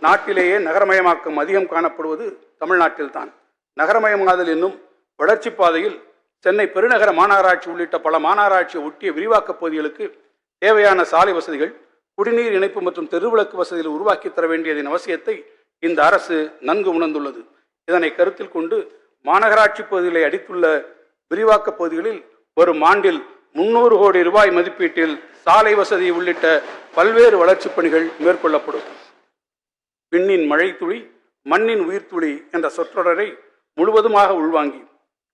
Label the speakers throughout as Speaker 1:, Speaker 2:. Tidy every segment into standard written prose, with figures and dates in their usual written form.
Speaker 1: நாட்டிலேயே நகரமயமாக்கம் அதிகம் காணப்படுவது தமிழ்நாட்டில்தான். நகரமயமாதல் என்னும் வளர்ச்சி பாதையில் சென்னை பெருநகர மாநகராட்சி உள்ளிட்ட பல மாநகராட்சியை ஒட்டிய விரிவாக்கப் பகுதிகளுக்கு தேவையான சாலை வசதிகள், குடிநீர் இணைப்பு மற்றும் தெருவிளக்கு வசதிகளை உருவாக்கி தர வேண்டியதன் அவசியத்தை இந்த அரசு நன்கு உணர்ந்துள்ளது. இதனை கருத்தில் கொண்டு மாநகராட்சி பகுதிகளை அடித்துள்ள விரிவாக்கப் பகுதிகளில் வரும் ஆண்டில் 300 கோடி ரூபாய் மதிப்பீட்டில் சாலை வசதி உள்ளிட்ட பல்வேறு வளர்ச்சிப் பணிகள் மேற்கொள்ளப்படும். விண்ணின் மழை துளி, மண்ணின் உயிர்த்துளி என்ற சொற்றொடரை முழுவதுமாக உள்வாங்கி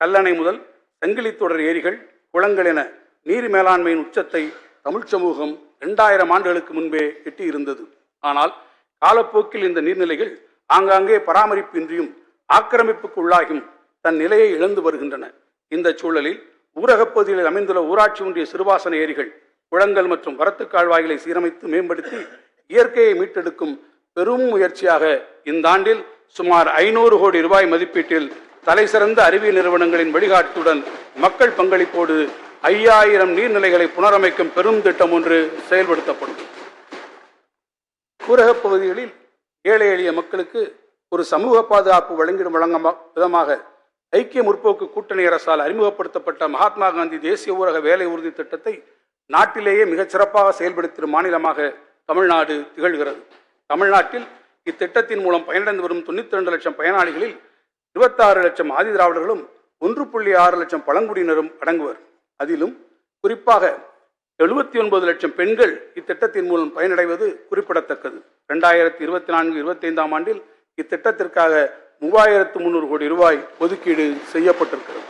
Speaker 1: கல்லணை முதல் சங்கிலித்தொடர் ஏரிகள், குளங்கள் என நீர் மேலாண்மையின் உச்சத்தை தமிழ் சமூகம் 2000 ஆண்டுகளுக்கு முன்பே எட்டியிருந்தது. ஆனால் காலப்போக்கில் இந்த நீர்நிலைகள் ஆங்காங்கே பராமரிப்பு இன்றியும் ஆக்கிரமிப்புக்கு உள்ளாகியும் தன் நிலையை இழந்து வருகின்றன. இந்த சூழலில் ஊரகப் பகுதிகளில் அமைந்துள்ள ஊராட்சி ஒன்றிய சிறுபாசன ஏரிகள், குளங்கள் மற்றும் வரத்து கால்வாய்களை சீரமைத்து மேம்படுத்தி இயற்கையை மீட்டெடுக்கும் பெரும் முயற்சியாக இந்த ஆண்டில் சுமார் 500 கோடி ரூபாய் மதிப்பீட்டில் தலைசிறந்த அறிவியல் நிறுவனங்களின் வழிகாட்டுடன் மக்கள் பங்களிப்போடு 5000 நீர்நிலைகளை புனரமைக்கும் பெரும் திட்டம் ஒன்று செயல்படுத்தப்படும். ஊரகப் பகுதிகளில் ஏழை எளிய மக்களுக்கு ஒரு சமூக பாதுகாப்பு வழங்கும் விதமாக ஐக்கிய முற்போக்கு கூட்டணி அரசால் அறிமுகப்படுத்தப்பட்ட மகாத்மா காந்தி தேசிய ஊரக வேலை உறுதி திட்டத்தை நாட்டிலேயே மிகச்சிறப்பாக செயல்படுத்தும் மாநிலமாக தமிழ்நாடு திகழ்கிறது. தமிழ்நாட்டில் இத்திட்டத்தின் மூலம் பயனடைந்து வரும் 92 லட்சம் பயனாளிகளில் 26 லட்சம் ஆதி திராவிடர்களும் 1.6 லட்சம் பழங்குடியினரும் அடங்குவர். அதிலும் குறிப்பாக 79 லட்சம் பெண்கள் இத்திட்டத்தின் மூலம் பயனடைவது குறிப்பிடத்தக்கது. 2024-25 ஆண்டில் இத்திட்டத்திற்காக 3300 கோடி ரூபாய் ஒதுக்கீடு செய்யப்பட்டிருக்கிறது.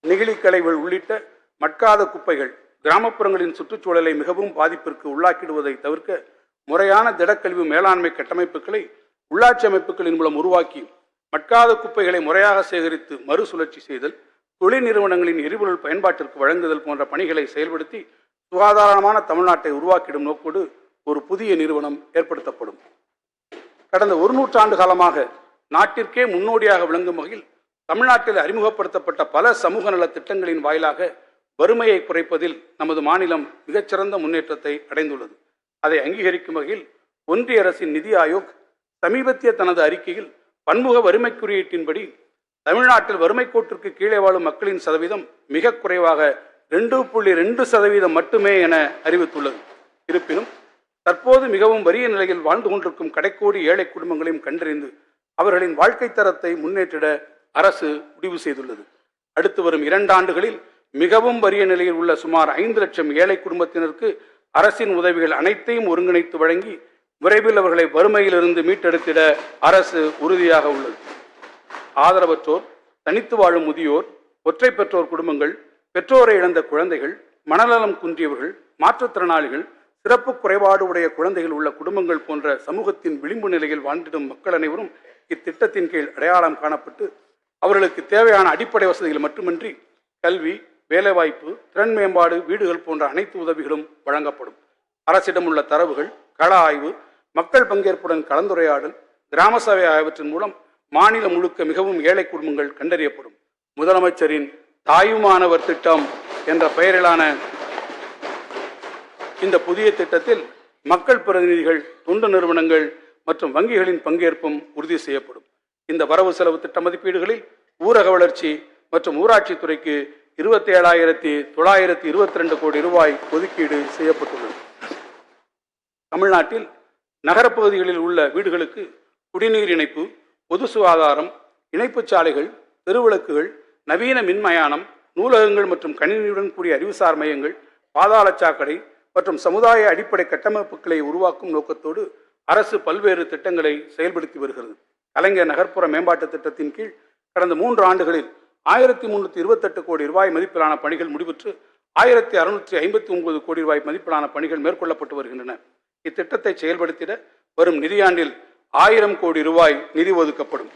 Speaker 1: நெகிழி களைகள் உள்ளிட்ட மட்காத குப்பைகள் கிராமப்புறங்களின் சுற்றுச்சூழலை மிகவும் பாதிப்பிற்கு உள்ளாக்கிடுவதை தவிர்க்க முறையான திடக்கழிவு மேலாண்மை கட்டமைப்புகளை உள்ளாட்சி அமைப்புகளின் மூலம் உருவாக்கி மட்காத குப்பைகளை முறையாக சேகரித்து மறுசுழற்சி செய்தல், தொழில் நிறுவனங்களின் எரிபொருள் பயன்பாட்டிற்கு வழங்குதல் போன்ற பணிகளை செயல்படுத்தி சுகாதாரமான தமிழ்நாட்டை உருவாக்கிடும் நோக்கோடு ஒரு புதிய நிறுவனம் ஏற்படுத்தப்படும். கடந்த 1 நூற்றாண்டு காலமாக நாட்டிற்கே முன்னோடியாக விளங்கும் வகையில் தமிழ்நாட்டில் அறிமுகப்படுத்தப்பட்ட பல சமூக நல திட்டங்களின் வாயிலாக வறுமையை குறைப்பதில் நமது மாநிலம் மிகச்சிறந்த முன்னேற்றத்தை அடைந்துள்ளது. அதை அங்கீகரிக்கும் வகையில் ஒன்றிய அரசின் நிதி ஆயோக் சமீபத்திய தனது அறிக்கையில் பன்முக வறுமை குறியீட்டின்படி தமிழ்நாட்டில் வறுமை கோட்டிற்கு கீழே வாழும் மக்களின் சதவீதம் மிக குறைவாக 2.2% மட்டுமே என அறிவித்துள்ளது. இருப்பினும் தற்போது மிகவும் வறிய நிலையில் வாழ்ந்து கொண்டிருக்கும் கடைக்கோடி ஏழை குடும்பங்களையும் கண்டறிந்து அவர்களின் வாழ்க்கை தரத்தை முன்னேற்றிட அரசு முடிவு செய்துள்ளது. அடுத்து வரும் 2 ஆண்டுகளில் மிகவும் வறிய நிலையில் உள்ள சுமார் 5 லட்சம் ஏழை குடும்பத்தினருக்கு அரசின் உதவிகள் அனைத்தையும் ஒருங்கிணைத்து வழங்கி விரைவில் அவர்களை வறுமையிலிருந்து மீட்டெடுத்திட அரசு உறுதியாக உள்ளது. ஆதரவற்றோர், தனித்து வாழும் முதியோர், ஒற்றை பெற்றோர் குடும்பங்கள், பெற்றோரை இழந்த குழந்தைகள், மனநலம் குன்றியவர்கள், மாற்றுத்திறனாளிகள், சிறப்பு குறைபாடு உடைய குழந்தைகள் உள்ள குடும்பங்கள் போன்ற சமூகத்தின் விளிம்பு நிலையில் வாழ்ந்திடும் மக்கள் அனைவரும் இத்திட்டத்தின் கீழ் அடையாளம் காணப்பட்டு அவர்களுக்கு தேவையான அடிப்படை வசதிகள் மட்டுமின்றி கல்வி, வேலைவாய்ப்பு, திறன் மேம்பாடு, வீடுகள் போன்ற அனைத்து உதவிகளும் வழங்கப்படும். அரசிடம் உள்ள தரவுகள், கள ஆய்வு, மக்கள் பங்கேற்புடன் கலந்துரையாடல், கிராம சபை ஆகியவற்றின் மூலம் மாநிலம் முழுக்க மிகவும் ஏழை குடும்பங்கள் கண்டறியப்படும். முதலமைச்சரின் தாயுமானவர் திட்டம் என்ற பெயரிலான இந்த புதிய திட்டத்தில் மக்கள் பிரதிநிதிகள், தொண்டு நிறுவனங்கள் மற்றும் வங்கிகளின் பங்கேற்பும் உறுதி செய்யப்படும். இந்த வரவு செலவு திட்ட மதிப்பீடுகளில் ஊரக வளர்ச்சி மற்றும் ஊராட்சி துறைக்கு 27,922 கோடி ரூபாய் ஒதுக்கீடு செய்யப்பட்டுள்ளது. தமிழ்நாட்டில் நகரப்பகுதிகளில் உள்ள வீடுகளுக்கு குடிநீர் இணைப்பு, பொது சுகாதாரம், இணைப்புச் சாலைகள், தெருவிளக்குகள், நவீன மின்மயானம், நூலகங்கள் மற்றும் கணினியுடன் கூடிய அறிவுசார் மையங்கள், பாதாள சாக்கடை மற்றும் சமுதாய அடிப்படை கட்டமைப்புகளை உருவாக்கும் நோக்கத்தோடு அரசு பல்வேறு திட்டங்களை செயல்படுத்தி வருகிறது. கலைஞர் நகர்ப்புற மேம்பாட்டு திட்டத்தின் கீழ் கடந்த 3 ஆண்டுகளில் 1328 கோடி ரூபாய் மதிப்பிலான பணிகள் முடிவுற்று 1659 கோடி ரூபாய் மதிப்பிலான பணிகள் மேற்கொள்ளப்பட்டு வருகின்றன. இத்திட்டத்தை செயல்படுத்திட வரும் நிதியாண்டில் 1000 கோடி ரூபாய் நிதி ஒதுக்கப்படும்.